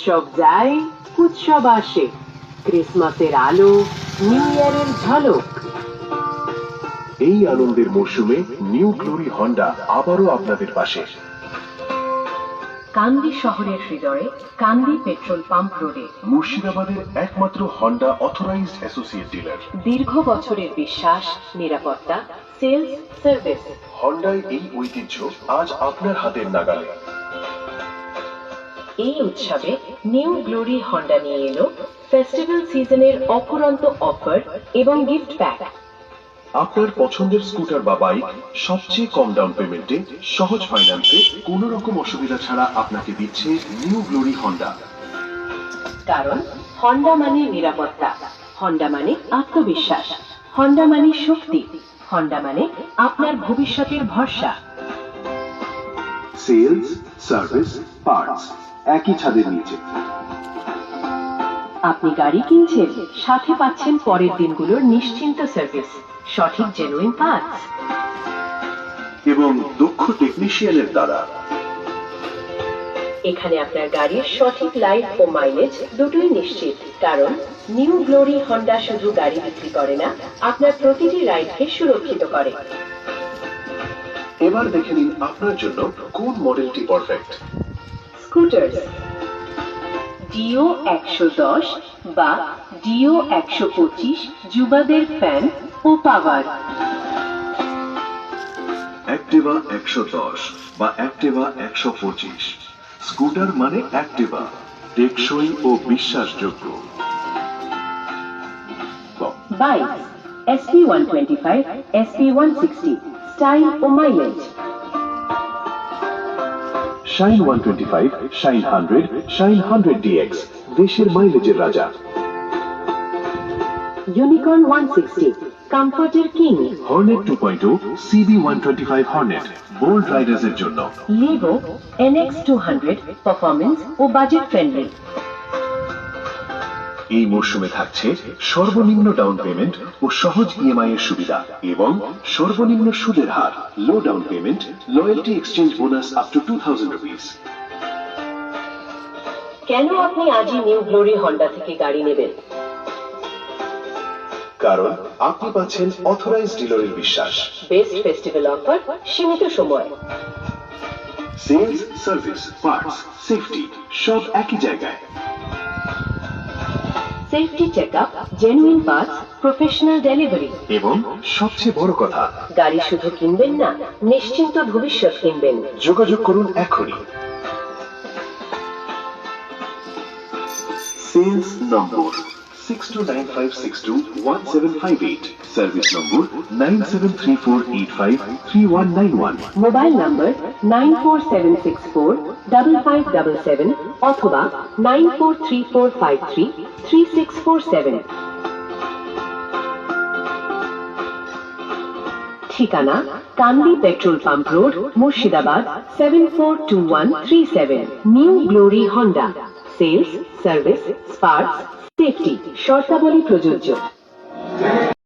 উৎসব যায়, উৎসব আসে, ক্রিসমাসের আলো, নিউ ইয়ারের ঝলক। এই আনন্দের মরশুমে নিউ গ্লোরি হন্ডা আবারও আপনাদের পাশে। কান্দি শহরের হৃদয়ে, কান্দি পেট্রোল পাম্প রোডে, মুর্শিদাবাদের একমাত্র হন্ডা অথরাইজড অ্যাসোসিয়েট ডিলার। দীর্ঘ বছরের বিশ্বাস, নিরাপত্তা, সেলস, সার্ভিস। হন্ডায় এই ঐতিহ্য আজ আপনার হাতের নাগালে। এই উৎসবে নিউ গ্লোরি হন্ডা নিয়ে এলো ফেস্টিভ্যাল সিজনের অফুরন্ত অফার এবং গিফট প্যাক। আপনার পছন্দের স্কুটার বা বাইক সবচেয়ে কম ডাউন পেমেন্টে, সহজ ফাইন্যান্সে, কোনো রকম অসুবিধা ছাড়া আপনাকে দিচ্ছে নিউ গ্লোরি হন্ডা। কারণ হন্ডা মানে নিরাপত্তা, হন্ডা মানে আত্মবিশ্বাস, হন্ডা মানে শক্তি, হন্ডা মানে আপনার ভবিষ্যতের ভরসা। সেলস, সার্ভিস, পার্টস একই ছাদের নিচে। আপনি গাড়ি কিনছেন, সাথে পাচ্ছেন পরের দিনগুলোর নিশ্চিন্ত সার্ভিস, সঠিক জেনুইন পার্টস এবং দক্ষ টেকনিশিয়ানের দ্বারা। এখানে আপনার গাড়ির সঠিক লাইফ ও মাইলেজ দুটোই নিশ্চিত। কারণ নিউ গ্লোরি হন্ডা শুধু গাড়ি বিক্রি করে না, আপনার প্রতিটি রাইডকে সুরক্ষিত করে। এবার দেখে নিন আপনার জন্য কোন মডেলটি পারফেক্ট। স্কুটার ডিও 110 বা ডিও 125 যুবাদের ফ্যান ও পাওয়ার। অ্যাক্টিভা 110 বা অ্যাক্টিভা 125। স্কুটার মানে অ্যাক্টিভা, টেকসই ও বিশ্বাসযোগ্য। বাইক SP 125, SP 160 স্টাইল ও mileage. Shine 125, Shine 100, Shine 100 DX দেশের মাইলেজের রাজা। ইউনিকর্ন 160 কমফর্টের king. Hornet 2.0, CB 125 Hornet bold রাইডার্সের জন্য। লিভো NX 200 পারফরম্যান্স ও বাজেট ফ্রেন্ডলি। এই মরশুমে থাকছে সর্বনিম্ন ডাউন পেমেন্ট ও সহজ ইএমআই এর সুবিধা এবং সর্বনিম্ন সুদের হার, low down payment, loyalty exchange bonus up to 2000 rupees. কেন আপনি আজই নিউ গ্লোরি হন্ডা থেকে গাড়ি নেবেন? কারণ আপনি পাচ্ছেন অথরাইজড ডিলারের বিশ্বাস। বেস্ট ফেস্টিভ্যাল অফার, সীমিত সময়। সেলস, সার্ভিস, পার্টস, সেফটি সব একই জায়গায়। Safety checkup, genuine parts, professional delivery এবং সবচেয়ে বড় কথা, গাড়ি শুধু কিনবেন না, নিশ্চিন্ত ভবিষ্যৎ কিনবেন। যোগাযোগ করুন এখনই। Sales number 6295621758, service number 9734853191, mobile number 947645577 অথবা 9434533647। ঠিকানা Kandi petrol pump road, Murshidabad 742137। New glory Honda, sales, service, parts, safety, শর্তাবলী প্রযোজ্য।